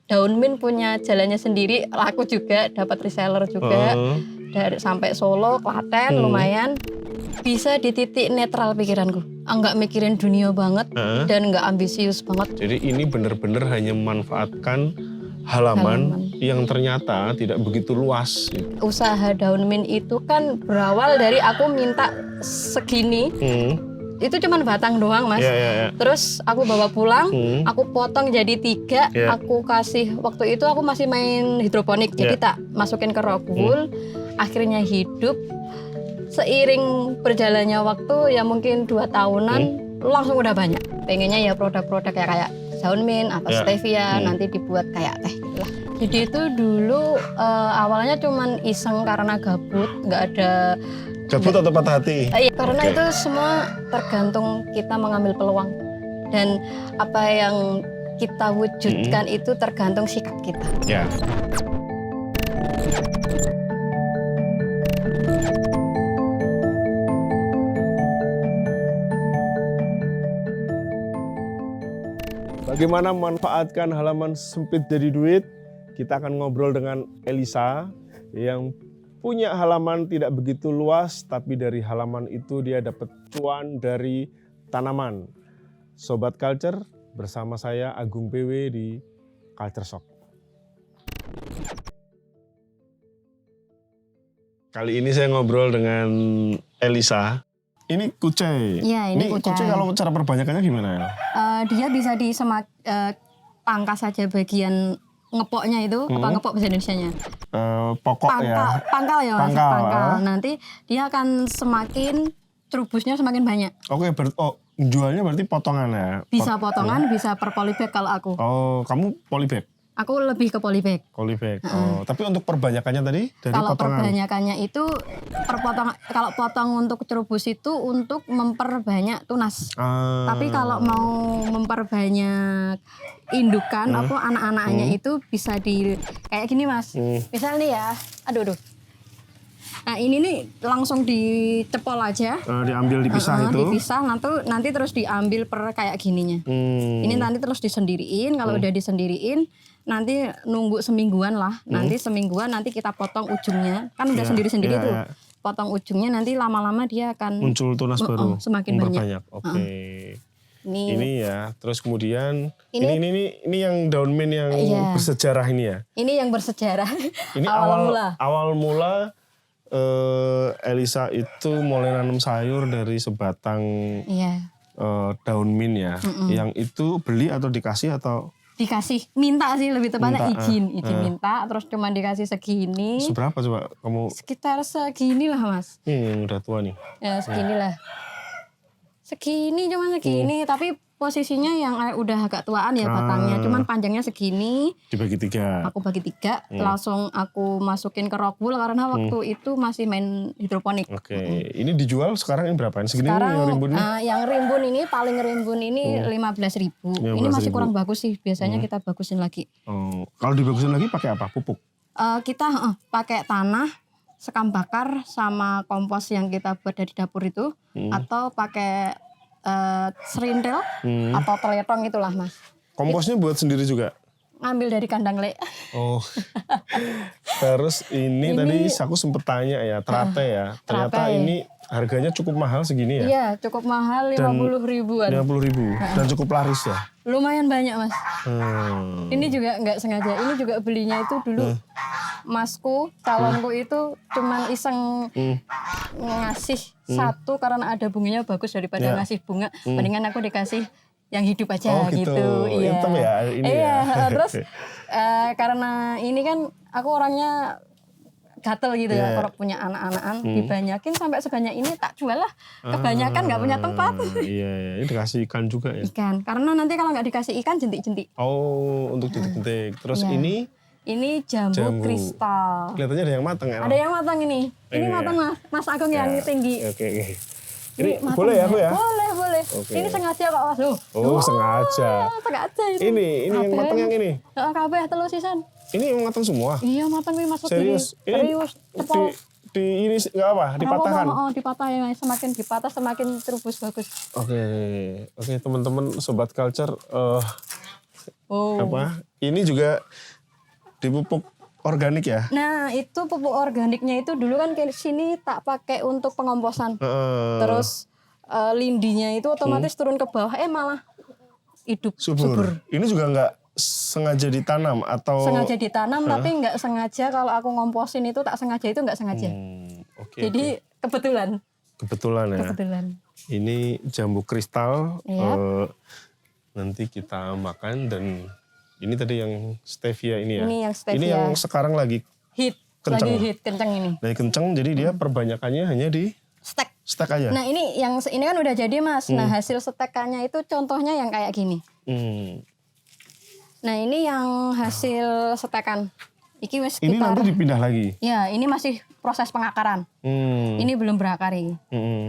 daun mint punya jalannya sendiri, laku juga, dapat reseller juga. Dari sampai Solo, Klaten lumayan. Bisa di titik netral pikiranku. Enggak mikirin dunia banget dan enggak ambisius banget. Jadi ini benar-benar hanya memanfaatkan halaman yang ternyata tidak begitu luas. Usaha daun mint itu kan berawal dari aku minta segini. Itu cuma batang doang, Mas. Terus aku bawa pulang, aku potong jadi 3, aku kasih, waktu itu aku masih main hidroponik, jadi tak masukin ke rockwool, akhirnya hidup. Seiring berjalannya waktu, ya mungkin 2 tahunan, langsung udah banyak. Pengennya ya produk-produk kayak daun mint atau stevia, nanti dibuat kayak teh gitu lah. Jadi itu dulu awalnya cuma iseng karena gabut, nggak ada. Gabut atau patah hati? Iya, karena itu semua tergantung kita mengambil peluang. Dan apa yang kita wujudkan itu tergantung sikap kita. Ya. Bagaimana memanfaatkan halaman sempit jadi duit? Kita akan ngobrol dengan Elisa yang punya halaman tidak begitu luas, tapi dari halaman itu dia dapat cuan dari tanaman. Sobat Culture, bersama saya Agung PW di Culture Shock. Kali ini saya ngobrol dengan Elisa. Ini kucai. Iya, ini kucai. Kalau cara perbanyakannya gimana ya? Dia bisa pangkas saja bagian ngepoknya itu, apa ngepok bahasa Indonesianya? Pokok ya? Pangkal ya Mas, pangkal. Nanti dia akan semakin, trubusnya semakin banyak. Oke, jualnya berarti potongan ya? Bisa potongan, bisa per polybag kalau aku. Oh, kamu polybag? Aku lebih ke polybag. Polybag. Oh, tapi untuk perbanyakannya tadi dari kalau potongan? Perbanyakannya itu kalau potong untuk trubus itu untuk memperbanyak tunas. Tapi kalau mau memperbanyak indukan apa anak-anaknya itu bisa di kayak gini Mas. Misal nih ya. Aduh. Nah ini nih langsung dicepol aja. Diambil dipisah itu? Dipisah, nanti terus diambil per kayak gininya. Ini nanti terus disendiriin, kalau udah disendiriin nanti nunggu semingguan lah. Nanti semingguan nanti kita potong ujungnya. Kan udah sendiri-sendiri tuh. Potong ujungnya nanti lama-lama dia akan muncul tunas baru. Semakin banyak. Oke. Ini ya, terus kemudian ini yang daun mint yang bersejarah ini ya? Ini yang bersejarah. Ini awal mula Elisa itu mulai nanam sayur dari sebatang daun mint ya. Yang itu beli atau dikasih atau? Dikasih, minta sih lebih tepatnya izin minta, terus cuma dikasih segini. Seberapa coba kamu? Sekitar segini lah Mas. Udah tua nih. Ya segini lah. Segini cuma segini, tapi posisinya yang udah agak tuaan ya batangnya, cuman panjangnya segini. Dibagi 3. Aku bagi 3, langsung aku masukin ke rockwool karena waktu itu masih main hidroponik. Oke, ini dijual sekarang ini berapa? Segini sekarang, yang rimbun ini? Yang rimbun ini, paling rimbun ini 15.000. Ini masih kurang bagus sih, biasanya kita bagusin lagi. Oh, kalau dibagusin lagi pakai apa? Pupuk? Kita pakai tanah, sekam bakar sama kompos yang kita buat dari dapur itu, atau pakai serintil atau teletong itulah Mas. Komposnya buat sendiri juga? Ngambil dari kandang le. Oh. Terus ini tadi aku sempet tanya ya, terate ya. Ternyata ini harganya cukup mahal segini ya? Iya, cukup mahal, 50.000-an. 50.000 dan cukup laris ya? Lumayan banyak Mas. Ini juga nggak sengaja, ini juga belinya itu dulu masku, calonku itu cuman iseng ngasih satu karena ada bunganya bagus daripada ngasih bunga. Mendingan aku dikasih yang hidup aja gitu. Iya. Terus karena ini kan aku orangnya gatel gitu ya, kalau punya anak-anakan dibanyakin sampai sebanyak ini tak jual lah. Kebanyakan nggak punya tempat. Iya, ini dikasih ikan juga ya? Ikan, karena nanti kalau nggak dikasih ikan jentik-jentik. Oh, untuk jentik-jentik. Terus ini jambu kristal. Kelihatannya ada yang matang ya? Ada yang matang ini. Ini matang Mas Agung yang tinggi. Oke. Ini boleh ya aku ya? Boleh. Ini sengaja kok Mas. Oh, sengaja. Sengaja itu. Ini yang matang yang ini? Kabeh telur sisan. Ini yang matang semua? Iya matang ini masuk serius? Serius. Ini nggak apa? Dipatahkan? Dipatah ya. Semakin dipatah semakin terubus bagus. Oke teman-teman Sobat Culture. Apa? Ini juga dipupuk organik ya? Nah, itu pupuk organiknya itu dulu kan ke sini tak pakai untuk pengomposan. Terus lindinya itu otomatis turun ke bawah, malah hidup subur. Ini juga nggak sengaja ditanam atau? Sengaja ditanam, tapi nggak sengaja kalau aku ngomposin itu tak sengaja itu nggak sengaja. Jadi kebetulan. Kebetulan ya? Kebetulan. Ini jambu kristal, nanti kita makan dan ini tadi yang stevia ini ya? Ini yang stevia. Ini yang sekarang lagi hit, kenceng. Lagi hit, kenceng ini. Lagi kenceng, jadi dia perbanyakannya hanya di stek aja. Nah ini kan udah jadi Mas. Nah hasil stekannya itu contohnya yang kayak gini. Nah ini yang hasil stekan. Ini nanti dipindah lagi? Ya ini masih proses pengakaran. Ini belum berakar ini.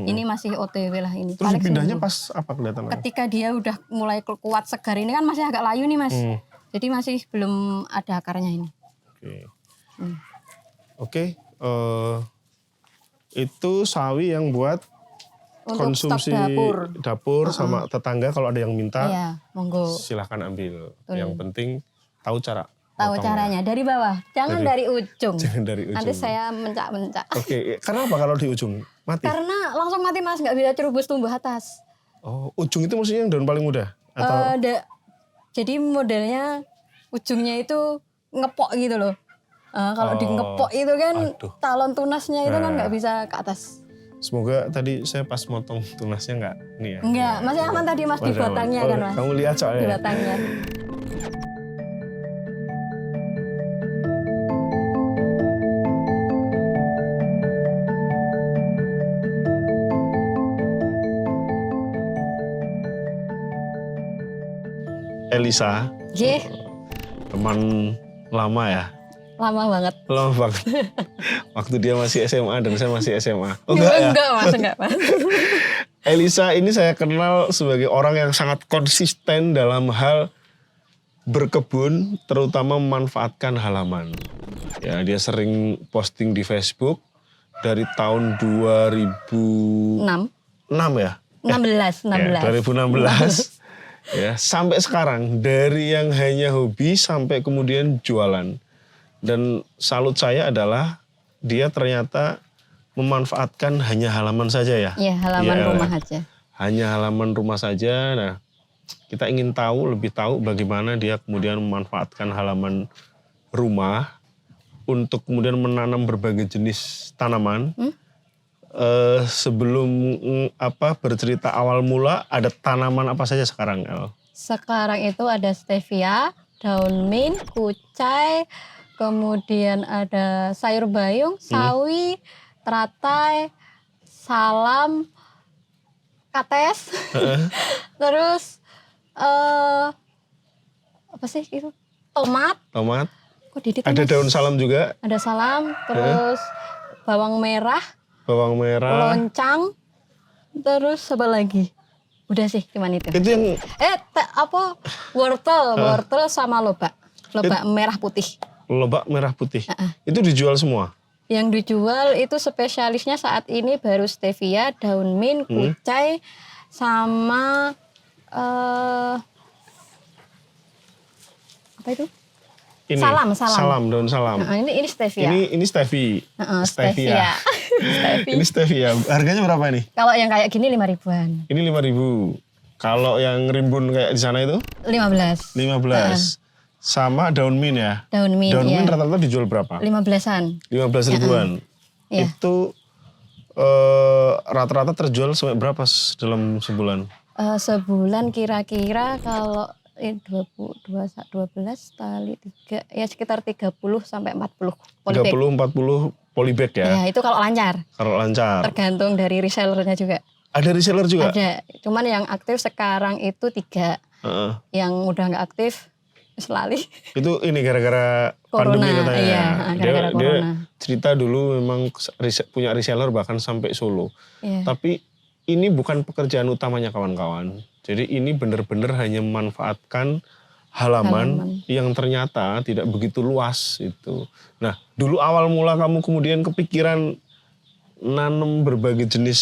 Ini masih OTW lah ini. Terus dipindahnya pas apa kelihatannya? Ketika dia udah mulai kuat segar ini kan masih agak layu nih Mas. Jadi masih belum ada akarnya ini. Oke. Itu sawi yang buat untuk konsumsi dapur sama tetangga, kalau ada yang minta monggo. Silahkan ambil. Yang penting tahu caranya dari bawah, jangan dari ujung. Jangan dari ujung. Nanti saya mencak-mencak. Oke, kenapa kalau di ujung mati? Karena langsung mati Mas, nggak bisa cerubus tumbuh atas. Oh, ujung itu maksudnya yang daun paling muda? Atau? Jadi modelnya ujungnya itu ngepok gitu loh. Kalau di ngepok itu kan talon tunasnya itu kan nggak bisa ke atas. Semoga tadi saya pas motong tunasnya nggak nih ya? Enggak, masih aman tadi Mas di batangnya kan Mas. Kamu lihat soalnya. Di batangnya. Elisa, teman lama ya? Lama banget. Lama banget. Waktu dia masih SMA dan saya masih SMA. Enggak Mas. Elisa ini saya kenal sebagai orang yang sangat konsisten dalam hal berkebun, terutama memanfaatkan halaman. Ya, dia sering posting di Facebook dari tahun 2006 ya? 16. Ya, 2016. Ya, sampai sekarang dari yang hanya hobi sampai kemudian jualan. Dan salut saya adalah dia ternyata memanfaatkan hanya halaman saja ya. Iya, halaman rumah aja. Hanya halaman rumah saja. Nah, kita ingin lebih tahu bagaimana dia kemudian memanfaatkan halaman rumah untuk kemudian menanam berbagai jenis tanaman. Sebelum bercerita awal mula, ada tanaman apa saja sekarang, El? Sekarang itu ada stevia, daun mint, kucai, kemudian ada sayur bayung, sawi, teratai, salam, kates, terus apa sih itu? Tomat. Kok Didit, ada daun salam juga? Ada salam, terus bawang merah, loncang, terus apa lagi? Udah sih, cuman itu. Itu yang wortel sama lobak merah putih. Lobak merah putih. Itu dijual semua? Yang dijual itu spesialisnya saat ini baru stevia, daun mint, kucai, sama apa itu? Ini, salam. Daun salam. Ini stevia. Ini stevia. Ini stevia. Harganya berapa ini? Kalau yang kayak gini 5.000-an. Ini 5.000. Kalau yang rimbun kayak di sana itu? 15. Sama daun mint ya? Daun mint rata-rata dijual berapa? 15-an. 15.000-an. Itu rata-rata terjual sampai berapa dalam sebulan? Sebulan kira-kira kalau 12 kali 3 ya sekitar 30 sampai 40 polybag. 30-40 polybag ya? Ya itu kalau lancar. Tergantung dari resellernya juga. Ada reseller juga? Ada. Cuman yang aktif sekarang itu 3. Yang udah nggak aktif lali. Itu ini gara-gara pandemi katanya. Iya, gara-gara corona. Dia cerita dulu memang punya reseller bahkan sampai Solo. Iya. Tapi ini bukan pekerjaan utamanya kawan-kawan. Jadi ini benar-benar hanya memanfaatkan halaman yang ternyata tidak begitu luas itu. Nah, dulu awal mula kamu kemudian kepikiran nanam berbagai jenis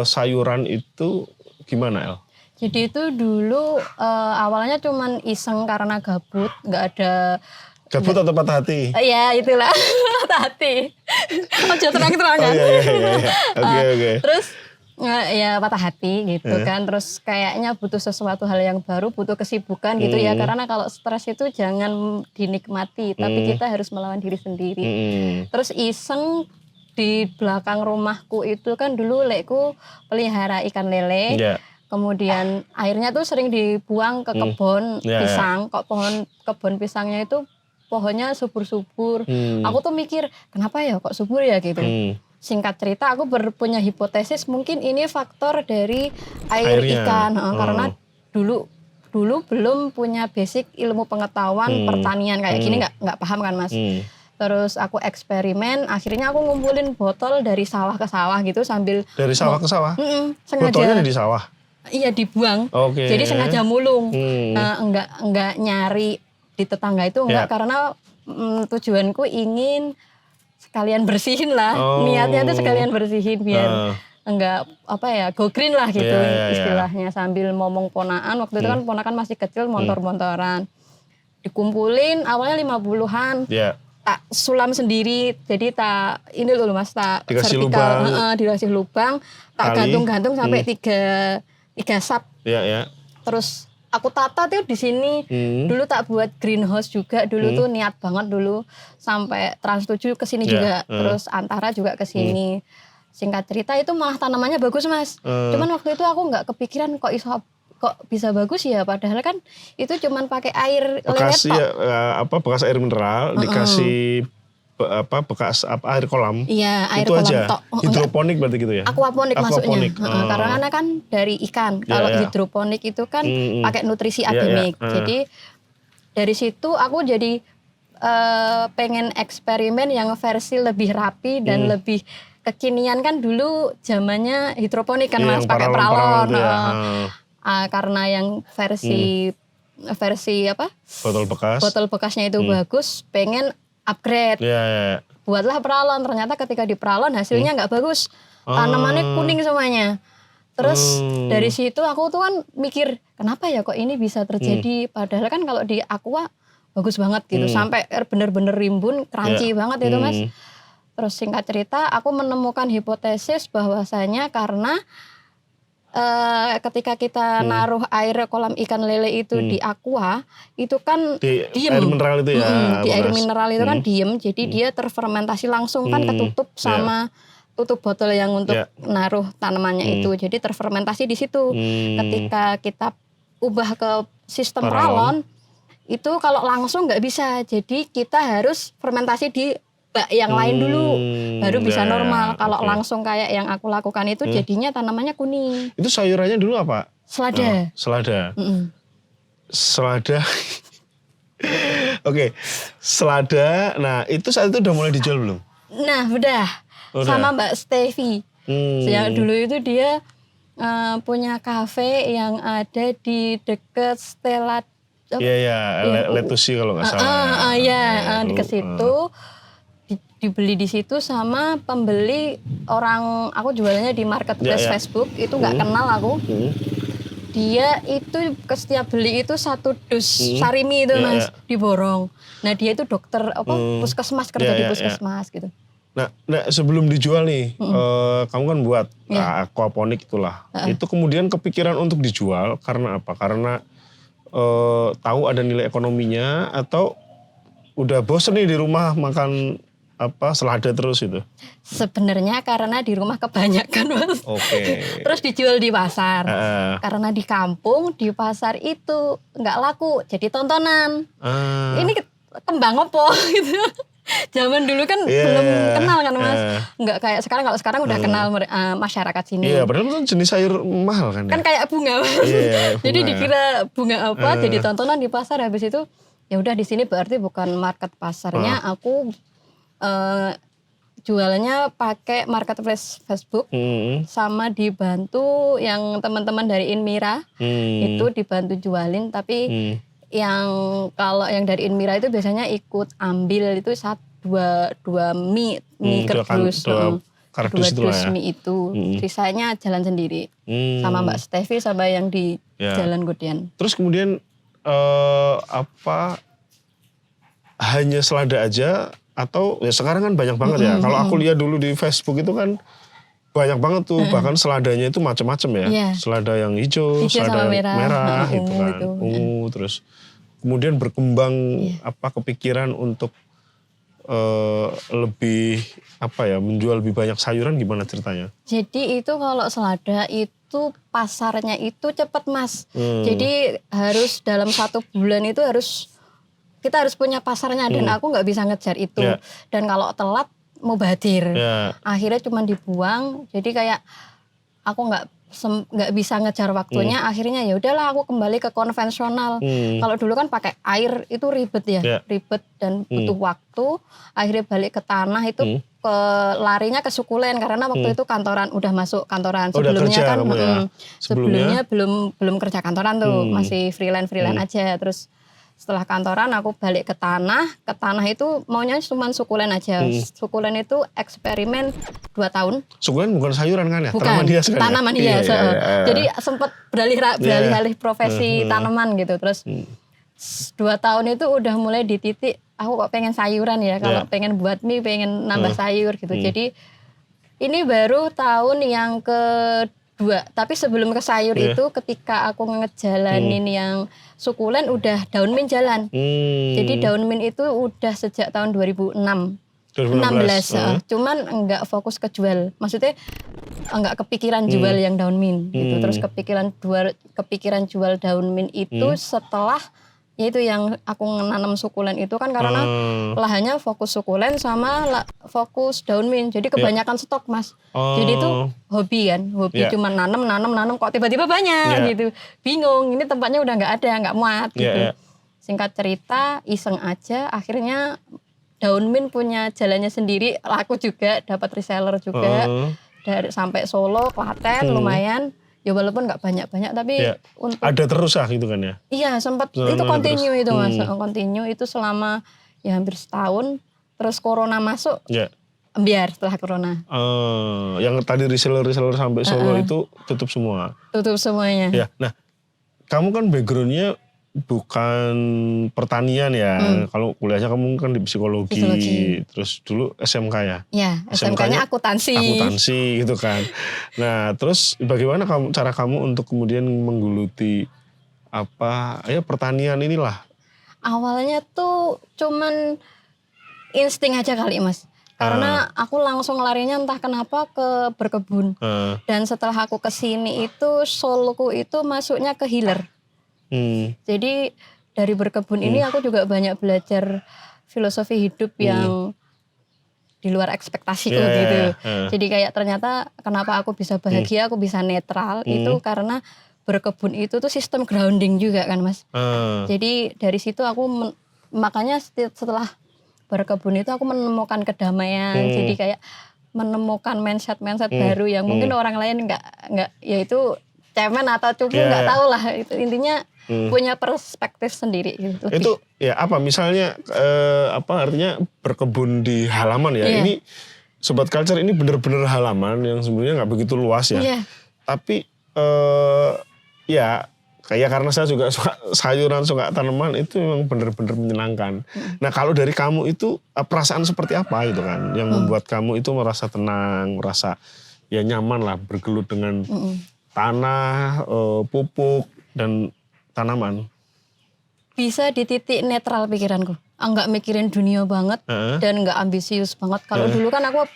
sayuran itu gimana, El? Jadi itu dulu awalnya cuman iseng karena gabut, nggak ada. Gabut atau patah hati? Iya itulah patah hati. Ojo terang-terangan. Oke. Terus ya patah hati gitu kan. Terus kayaknya butuh sesuatu hal yang baru, butuh kesibukan gitu ya. Karena kalau stres itu jangan dinikmati, tapi kita harus melawan diri sendiri. Terus iseng di belakang rumahku itu kan dulu lekku pelihara ikan lele. Kemudian airnya tuh sering dibuang ke kebun pisang. Kok kebun pisangnya itu pohonnya subur-subur. Aku tuh mikir, kenapa ya kok subur ya gitu. Singkat cerita, aku punya hipotesis mungkin ini faktor dari airnya. Ikan. Karena dulu belum punya basic ilmu pengetahuan pertanian kayak gini, nggak paham kan Mas. Terus aku eksperimen, akhirnya aku ngumpulin botol dari sawah ke sawah gitu sambil. Dari sawah ke sawah? Sengaja. Botolnya di sawah? Iya dibuang. Jadi sengaja mulung. Enggak nyari di tetangga itu enggak, karena tujuanku ingin sekalian bersihin lah. Niatnya itu sekalian bersihin biar enggak go green lah gitu istilahnya. Sambil ngomong ponaan, waktu itu kan ponakan masih kecil, montor-montoran. Dikumpulin awalnya 50-an. Tak sulam sendiri, jadi ini loh Mas, tak dikasih vertikal, lubang. Dikasih lubang, tak gantung-gantung sampai 3 sap. Terus aku tata tuh di sini. Dulu tak buat greenhouse juga. Dulu tuh niat banget dulu. Sampai Trans 7 ke sini juga. Terus Antara juga ke sini. Singkat cerita itu malah tanamannya bagus Mas. Cuman waktu itu aku nggak kepikiran kok bisa bagus ya. Padahal kan itu cuman pakai air bekas lele bekas air mineral dikasih bekas air kolam. Iya, air itu kolam aja. tok. Hidroponik berarti gitu ya? Aquaponik maksudnya. Karena kan dari ikan. Kalau hidroponik itu kan pakai nutrisi ademik. Jadi dari situ aku jadi pengen eksperimen yang versi lebih rapi dan lebih kekinian. Kan dulu zamannya hidroponik kan Mas, pakai peralon. Karena yang versi botol bekasnya itu bagus, pengen upgrade. Buatlah peralon. Ternyata ketika di peralon hasilnya nggak bagus. Tanamannya kuning semuanya. Terus dari situ aku tuh kan mikir, kenapa ya kok ini bisa terjadi? Padahal kan kalau di aqua bagus banget gitu. Sampai bener-bener rimbun, crunchy banget itu Mas. Terus singkat cerita, aku menemukan hipotesis bahwasanya karena ketika kita naruh air kolam ikan lele itu di aqua, itu kan diem. Air mineral itu ya. Di air mineral itu kan diem, jadi dia terfermentasi langsung kan ketutup sama tutup botol yang untuk naruh tanamannya itu. Jadi terfermentasi di situ. Ketika kita ubah ke sistem peralon, itu kalau langsung nggak bisa. Jadi kita harus fermentasi di bak yang lain dulu, baru bisa normal. Kalau langsung kayak yang aku lakukan itu jadinya tanamannya kuning. Itu sayurannya dulu apa? Selada. Selada. Selada. Oke, selada. Nah itu saat itu udah mulai dijual belum? Nah udah. Sama Mbak Steffi. Yang dulu itu dia punya kafe yang ada di deket Stella. Letusi kalau nggak salah. Di situ. Dibeli di situ sama pembeli orang, aku jualannya di marketplace Facebook, itu nggak kenal aku. Dia itu setiap beli itu 1 dus sarimi itu Mas, diborong. Nah dia itu dokter puskesmas, kerja di puskesmas gitu. Nah sebelum dijual nih, kamu kan buat aquaponik itulah. Itu kemudian kepikiran untuk dijual karena apa? Karena tahu ada nilai ekonominya atau udah bosen nih di rumah makan selada terus itu? Sebenarnya karena di rumah kebanyakan Mas. Terus dijual di pasar. Karena di kampung, di pasar itu nggak laku, jadi tontonan. Ini kembang opo gitu. Zaman dulu kan belum kenal kan Mas. Nggak kayak sekarang, kalau sekarang udah kenal masyarakat sini. Iya, padahal kan jenis sayur mahal kan ya? Kan kayak bunga Mas. Jadi dikira bunga apa, jadi tontonan di pasar. Habis itu ya udah di sini berarti bukan market pasarnya, aku jualannya pakai marketplace Facebook, sama dibantu yang teman-teman dari Inmira itu dibantu jualin. Tapi yang kalau yang dari Inmira itu biasanya ikut ambil itu dua mie kerdus, kardus dua dus mie itu. Sisanya jalan sendiri. Sama Mbak Stevi sama yang di Jalan Godian. Terus kemudian hanya selada aja atau ya sekarang kan banyak banget ya. Kalau aku lihat dulu di Facebook itu kan banyak banget tuh, bahkan seladanya itu macam-macam ya. Yeah. Selada yang hijau selada yang merah gitu kan. Ungu terus kemudian berkembang kepikiran untuk lebih menjual lebih banyak sayuran, gimana ceritanya? Jadi itu kalau selada itu pasarnya itu cepat Mas. Jadi harus dalam 1 bulan itu kita harus punya pasarnya dan aku nggak bisa ngejar itu. Dan kalau telat mubadir. Akhirnya cuma dibuang. Jadi kayak aku nggak bisa ngejar waktunya. Akhirnya ya udahlah aku kembali ke konvensional. Kalau dulu kan pakai air itu ribet ya, ribet dan butuh waktu. Akhirnya balik ke tanah itu larinya ke sukulen karena waktu itu kantoran udah masuk kantoran. Sebelumnya kan sebelumnya belum kerja kantoran tuh, masih freelance aja. Terus setelah kantoran aku balik ke tanah itu maunya cuma sukulen aja. Sukulen itu eksperimen 2 tahun. Sukulen bukan sayuran kan ya? Bukan, tanaman hias kan? Tanaman hias. Jadi sempat beralih profesi tanaman gitu. Terus 2 tahun itu udah mulai di titik aku kok pengen sayuran ya. Kalau pengen buat mie, pengen nambah sayur gitu. Jadi ini baru tahun yang kedua. Tapi sebelum ke sayur itu ketika aku ngejalanin yang sukulen udah daun mint jalan. Jadi daun mint itu udah sejak tahun 2016. Cuman enggak fokus ke jual. Maksudnya enggak kepikiran jual yang daun mint gitu. Terus kepikiran jual daun mint itu setelah yaitu yang aku nanam sukulen itu kan karena lahannya fokus sukulen sama fokus daun mint. Jadi kebanyakan stok Mas. Jadi itu hobi cuma nanam kok tiba-tiba banyak gitu. Bingung, ini tempatnya udah nggak muat gitu. Singkat cerita, iseng aja akhirnya daun mint punya jalannya sendiri, laku juga, dapat reseller juga. Dari sampai Solo, Klaten lumayan. Ya walaupun nggak banyak-banyak tapi untuk ada terus gitu kan ya? Iya sempat itu continue itu Mas, continue itu selama ya hampir setahun. Terus corona masuk, biar setelah corona. Yang tadi reseller sampai Solo itu tutup semua? Tutup semuanya. Ya, nah kamu kan backgroundnya bukan pertanian ya. Kalau kuliahnya kamu kan di psikologi. Terus dulu SMK ya? Iya, SMK-nya akuntansi gitu kan. Nah, terus bagaimana cara kamu untuk kemudian menggeluti pertanian inilah? Awalnya tuh cuman insting aja kali Mas. Karena aku langsung larinya entah kenapa ke berkebun. Dan setelah aku kesini itu soulku itu masuknya ke healer. Jadi dari berkebun ini aku juga banyak belajar filosofi hidup yang di luar ekspektasiku gitu. Jadi kayak ternyata kenapa aku bisa bahagia, aku bisa netral itu karena berkebun itu tuh sistem grounding juga kan Mas. Jadi dari situ aku makanya setelah berkebun itu aku menemukan kedamaian. Jadi kayak menemukan mindset baru yang mungkin orang lain nggak yaitu cemen atau cupu nggak tahu lah. Itu intinya punya perspektif sendiri gitu. Itu ya misalnya artinya berkebun di halaman ya. Ini Sobat Culture ini benar-benar halaman yang sebenarnya nggak begitu luas ya. Tapi kayak karena saya juga suka sayuran, suka tanaman, itu memang benar-benar menyenangkan. Nah kalau dari kamu itu perasaan seperti apa gitu kan yang membuat kamu itu merasa tenang, merasa ya nyaman lah bergelut dengan tanah, pupuk dan tanaman? Bisa di titik netral pikiranku. Enggak mikirin dunia banget dan enggak ambisius banget. Kalau dulu kan aku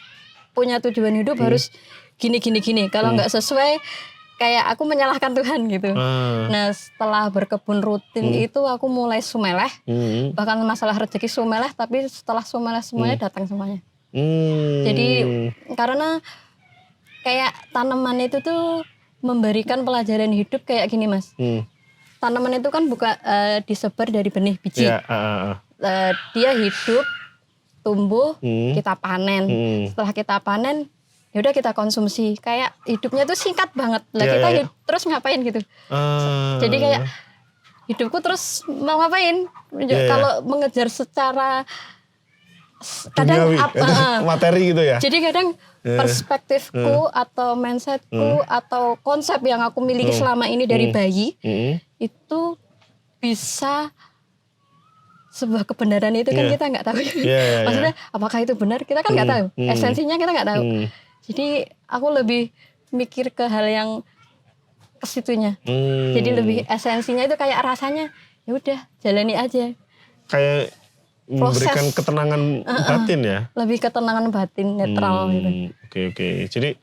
punya tujuan hidup harus gini. Kalau enggak sesuai kayak aku menyalahkan Tuhan gitu. Nah setelah berkebun rutin itu aku mulai sumeleh. Bahkan masalah rezeki sumeleh, tapi setelah sumeleh semuanya datang semuanya. Jadi karena kayak tanaman itu tuh memberikan pelajaran hidup kayak gini Mas. Tanaman itu kan bukan disebar dari benih biji. Dia hidup, tumbuh, kita panen. Setelah kita panen, ya udah kita konsumsi. Kayak hidupnya tuh singkat banget. Lah kita terus ngapain gitu. Jadi kayak hidupku terus mau ngapain. Kalau mengejar secara duniawi, materi gitu ya. Jadi kadang perspektifku atau mindsetku atau konsep yang aku miliki selama ini dari bayi itu bisa sebuah kebenaran itu kan kita nggak tahu. Maksudnya apakah itu benar kita kan nggak tahu. Esensinya kita nggak tahu. Jadi aku lebih mikir ke hal yang ke situnya. Jadi lebih esensinya itu kayak rasanya ya udah jalani aja. Kayak memberikan ketenangan batin ya. Lebih ketenangan batin netral gitu. Oke. Jadi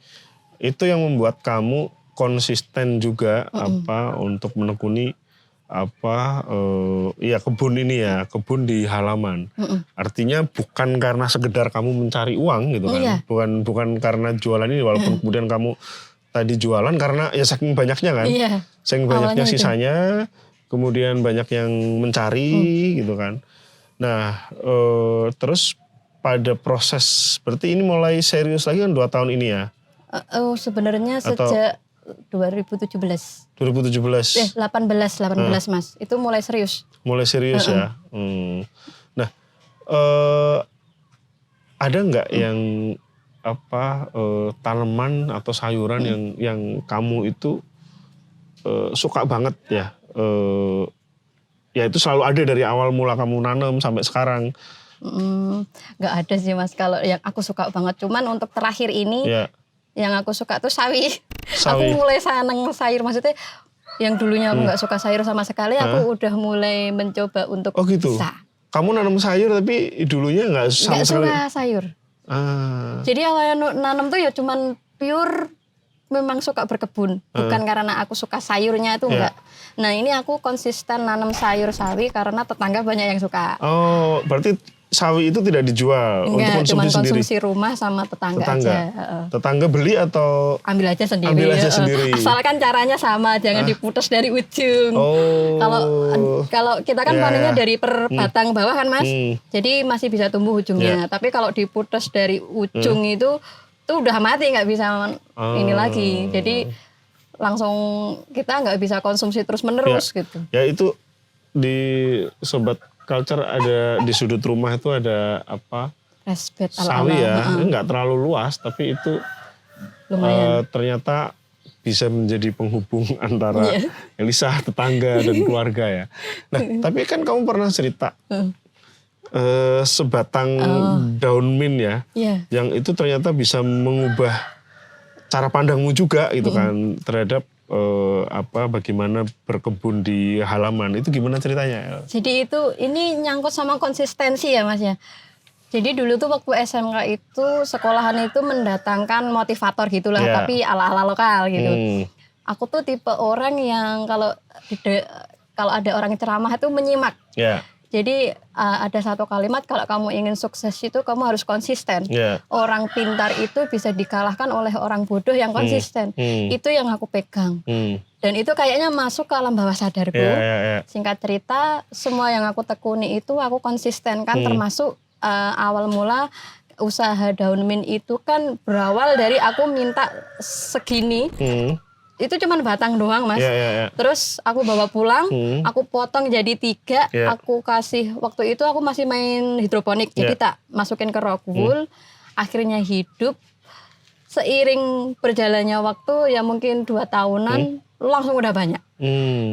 itu yang membuat kamu konsisten juga untuk menekuni kebun ini ya, kebun di halaman. Artinya bukan karena sekedar kamu mencari uang gitu kan. Bukan karena jualan ini walaupun kemudian kamu tadi jualan karena ya saking banyaknya kan. Saking banyaknya sisanya, kemudian banyak yang mencari gitu kan. Nah, terus pada proses berarti ini mulai serius lagi kan 2 tahun ini ya? Sebenarnya sejak 2017. 18 Mas. Itu mulai serius. Mulai serius ya. Nah, ada nggak yang tanaman atau sayuran yang kamu itu suka banget ya? Ya itu selalu ada dari awal mula kamu nanam sampai sekarang. Nggak ada sih Mas kalau yang aku suka banget. Cuman untuk terakhir ini yang aku suka tuh sawi. Aku mulai seneng sayur, maksudnya yang dulunya aku nggak suka sayur sama sekali, aku udah mulai mencoba untuk bisa. Kamu nanam sayur tapi dulunya nggak sama sekali? Nggak suka sayur. Jadi awalnya nanam tuh ya cuman pure memang suka berkebun, bukan karena aku suka sayurnya itu enggak. Nah ini aku konsisten nanam sayur sawi karena tetangga banyak yang suka. Oh, berarti sawi itu tidak dijual enggak, untuk konsumsi sendiri? Konsumsi rumah sama tetangga aja. Tetangga beli atau? Ambil aja sendiri. Ambil aja sendiri. Asalkan caranya sama, jangan diputus dari ujung. Kalau kita kan panennya dari per batang bawah kan Mas, jadi masih bisa tumbuh ujungnya. Tapi kalau diputus dari ujung itu udah mati, nggak bisa ini lagi. Jadi langsung kita nggak bisa konsumsi terus menerus gitu. Ya itu di Sobat Culture ada di sudut rumah itu ada sawi ya, nggak terlalu luas tapi itu ternyata bisa menjadi penghubung antara Elisa, tetangga dan keluarga ya. Nah tapi kan kamu pernah cerita sebatang daun mint ya, yang itu ternyata bisa mengubah cara pandangmu juga gitu kan terhadap bagaimana berkebun di halaman. Itu gimana ceritanya? Jadi ini nyangkut sama konsistensi ya Mas ya. Jadi dulu tuh waktu SMK itu sekolahan itu mendatangkan motivator gitulah, tapi ala-ala lokal gitu. Aku tuh tipe orang yang kalau ada orang ceramah itu menyimak. Jadi ada satu kalimat, kalau kamu ingin sukses itu kamu harus konsisten. Orang pintar itu bisa dikalahkan oleh orang bodoh yang konsisten. Itu yang aku pegang. Dan itu kayaknya masuk ke alam bawah sadarku. Singkat cerita, semua yang aku tekuni itu aku konsistenkan, termasuk awal mula usaha daun mint itu kan berawal dari aku minta segini. Itu cuma batang doang Mas. Terus aku bawa pulang, aku potong jadi 3, aku kasih, waktu itu aku masih main hidroponik, jadi tak masukin ke rock wool, akhirnya hidup. Seiring berjalannya waktu ya mungkin 2 tahunan, langsung udah banyak.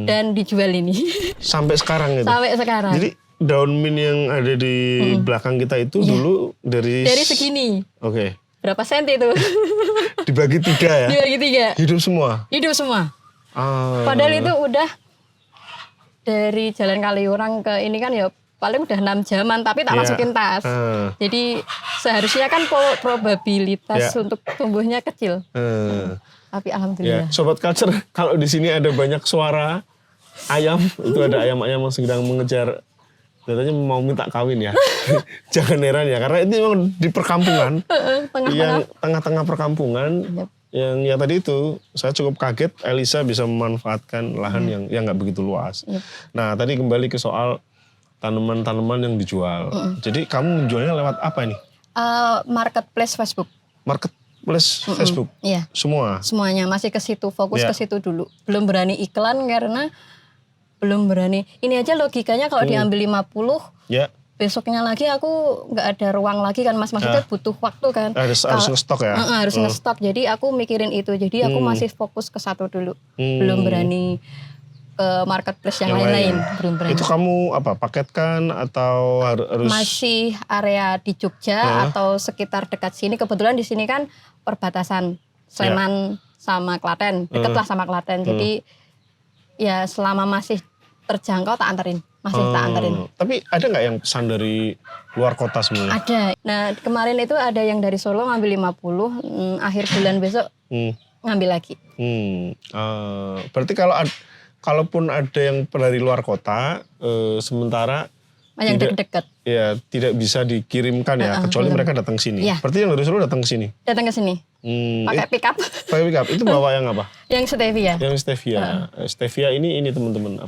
Dan dijual ini. Sampai sekarang gitu? Sampai sekarang. Jadi daun mint yang ada di belakang kita itu dulu dari segini. Oke. Berapa senti itu? Dibagi 3 ya? Dibagi 3. Hidup semua? Hidup semua. Padahal itu udah dari Jalan Kaliurang ke ini kan ya paling udah 6 jaman, tapi tak masukin tas. Jadi seharusnya kan probabilitas untuk tumbuhnya kecil. Tapi alhamdulillah. Sobat Culture, kalau di sini ada banyak suara ayam, itu ada ayam-ayam yang sedang mengejar, katanya mau minta kawin ya. Jangan heran ya, karena ini memang di perkampungan, yang tengah-tengah perkampungan, yang ya tadi itu saya cukup kaget Elisa bisa memanfaatkan lahan yang nggak begitu luas. Nah tadi kembali ke soal tanaman-tanaman yang dijual. Jadi kamu menjualnya lewat apa ini? Marketplace Facebook. Marketplace Facebook? Iya. Semua? Semuanya masih ke situ, fokus ke situ dulu. Belum berani iklan karena belum berani. Ini aja logikanya kalau diambil 50, besoknya lagi aku nggak ada ruang lagi kan Mas, maksudnya butuh waktu kan. Harus ngestok ya? Harus ngestok, jadi aku mikirin itu, jadi aku masih fokus ke satu dulu, belum berani ke marketplace yang lain-lain, belum berani. Itu kamu paketkan atau harus? Masih area di Jogja atau sekitar dekat sini, kebetulan di sini kan perbatasan Sleman sama Klaten, deket lah sama Klaten, jadi ya selama masih terjangkau tak anterin. Masih tak anterin. Tapi ada nggak yang pesan dari luar kota sebenarnya? Ada. Nah kemarin itu ada yang dari Solo ngambil 50, akhir bulan besok ngambil lagi. Berarti kalaupun ada yang dari luar kota, sementara yang deket-deket, ya tidak bisa dikirimkan ya, kecuali mereka datang sini. Ya. Berarti yang dari Solo datang ke sini? Datang ke sini. Pakai pick up. Pakai pick up. Itu bawa yang apa? Yang stevia. Yang stevia. Stevia ini teman-teman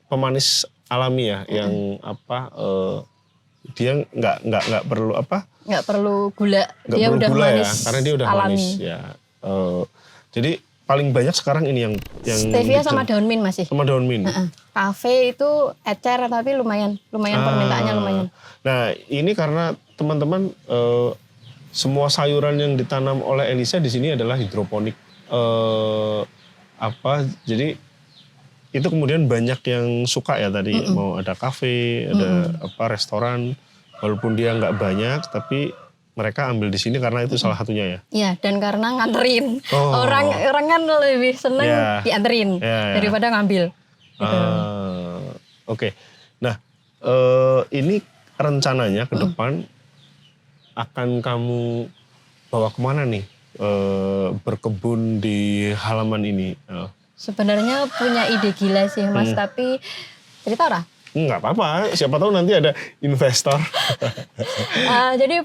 pemanis alami ya, yang dia nggak perlu nggak perlu gula, dia udah gula manis ya, karena dia udah alami. Manis ya. Jadi paling banyak sekarang ini yang stevia sama daun mint masih. Sama daun mint. Cafe itu ecer tapi lumayan permintaannya lumayan. Nah ini karena teman-teman semua sayuran yang ditanam oleh Elisa di sini adalah hidroponik. Jadi itu kemudian banyak yang suka ya tadi, mau ada kafe, ada restoran, walaupun dia nggak banyak, tapi mereka ambil di sini karena itu salah satunya ya. Iya, dan karena nganterin. Orang kan lebih seneng dianterin daripada ngambil. Gitu. Oke. Nah, ini rencananya ke depan akan kamu bawa kemana nih berkebun di halaman ini? Sebenarnya punya ide gila sih Mas, tapi cerita lah. Nggak apa-apa, siapa tahu nanti ada investor. Jadi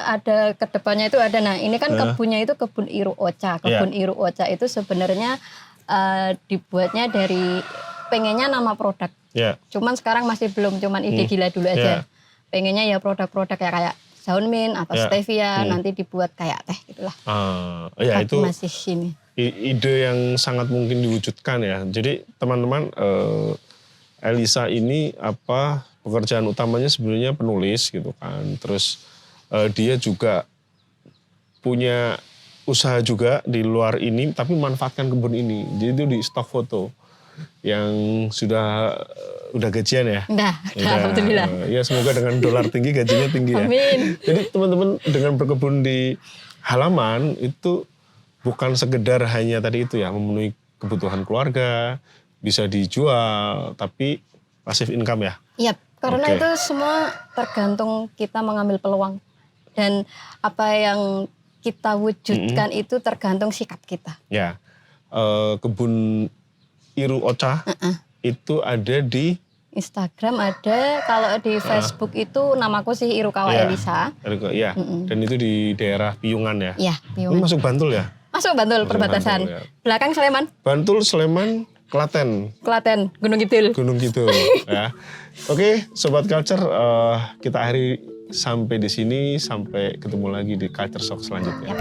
ada kedepannya itu ada. Nah ini kan kebunnya itu kebun Iru Ocha. Kebun Iru Ocha itu sebenarnya dibuatnya dari pengennya nama produk. Cuman sekarang masih belum, cuman ide gila dulu aja. Pengennya ya produk-produk kayak daun mint atau stevia, nanti dibuat kayak teh gitulah. Itu masih sini. Ide yang sangat mungkin diwujudkan ya. Jadi teman-teman, Elisa ini pekerjaan utamanya sebenarnya penulis gitu kan. Terus dia juga punya usaha juga di luar ini, tapi manfaatkan kebun ini. Jadi itu di stok foto yang udah gajian ya. Udah, alhamdulillah. Ya semoga dengan dolar tinggi gajinya tinggi ya. Amin. Jadi teman-teman dengan berkebun di halaman itu bukan sekedar hanya tadi itu ya, memenuhi kebutuhan keluarga, bisa dijual, tapi passive income ya? Iya, karena itu semua tergantung kita mengambil peluang. Dan apa yang kita wujudkan itu tergantung sikap kita. Ya, kebun Iru Ocha itu ada di Instagram ada, kalau di Facebook itu namaku sih Irukawa Elisa. Dan itu di daerah Piungan ya? Iya, Piungan. Ini masuk Bantul ya? Masuk Bantul, perbatasan. Bantul, ya. Belakang Sleman. Bantul, Sleman, Klaten. Gunung Kidul. Gunung Kidul ya. Oke, Sobat Culture, kita akhiri sampai di sini, sampai ketemu lagi di Culture Shock selanjutnya.